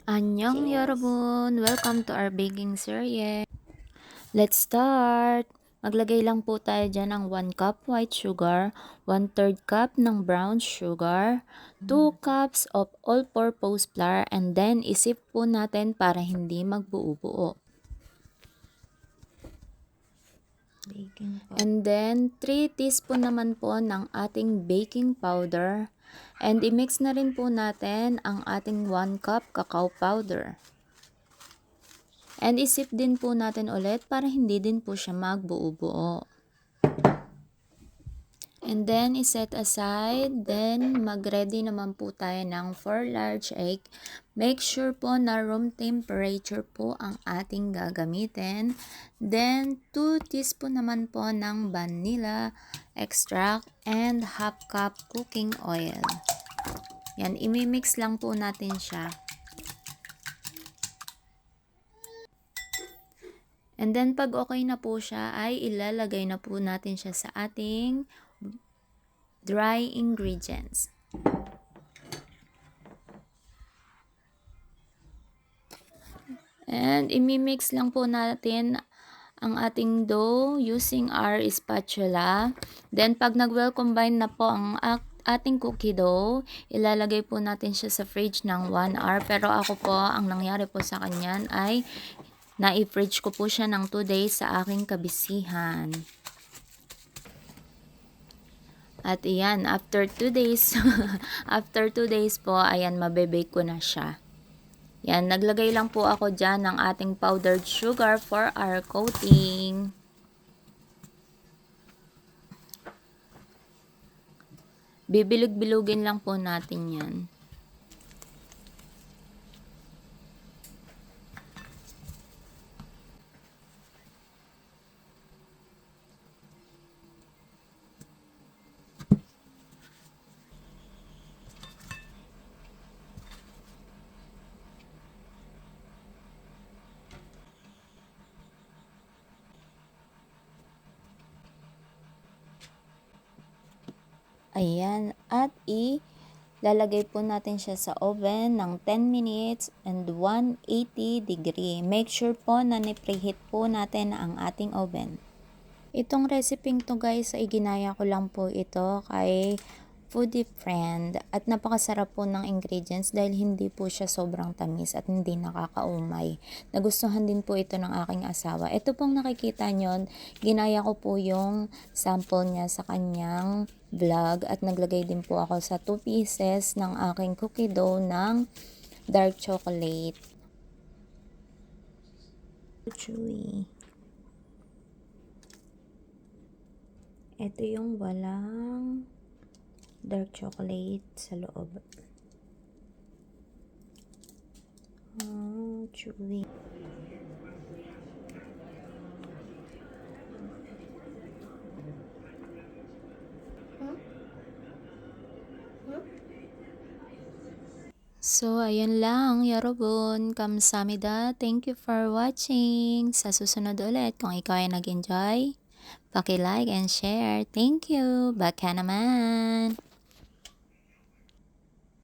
Annyeong 여러분! Welcome to our baking series. Let's start! Maglagay lang po tayo dyan ng 1 cup white sugar, 1/3 cup ng brown sugar, 2 cups of all-purpose flour, and then isip po natin para hindi magbuo-buo. And then 3 teaspoon naman po ng ating baking powder. And i-mix na rin po natin ang ating 1 cup cacao powder. And isip din po natin ulit para hindi din po siya magbuo-buo. And then iset aside, then mag-ready naman po tayo ng 4 large egg. Make sure po na room temperature po ang ating gagamitin. Then 2 teaspoon naman po ng vanilla extract and half cup cooking oil. Yan, imimix lang po natin siya. And then pag okay na po siya, ay ilalagay na po natin siya sa ating dry ingredients. And imimix lang po natin ang ating dough using our spatula. Then pag nag-well combine na po ang ating cookie dough, ilalagay po natin siya sa fridge ng 1 hour. Pero ako po, ang nangyari po sa kanyan ay na-fridge ko po siya ng 2 days sa aking kabisihan. At iyan, after 2 days, after 2 days po, ayan, mabebake ko na siya. Yan, naglagay lang po ako dyan ng ating powdered sugar for our coating. Bibilog-bilugin lang po natin yan. Ayan, at lalagay po natin siya sa oven ng 10 minutes and 180 degree. Make sure po na ni-preheat po natin ang ating oven. Itong recipe to guys, ay ginaya ko lang po ito kay foodie friend at napakasarap po ng ingredients dahil hindi po siya sobrang tamis at hindi nakakaumay. Nagustuhan din po ito ng aking asawa. Ito pong nakikita nyo, ginaya ko po yung sample niya sa kanyang vlog at naglagay din po ako sa 2 pieces ng aking cookie dough ng dark chocolate. Chewy. Ito yung walang dark chocolate sa loob. Oh, chewy. So, ayun lang, 여러분. 감사합니다. Thank you for watching. Sa susunod ulit, kung ikaw ay nag-enjoy, paki-like and share. Thank you. Baka naman.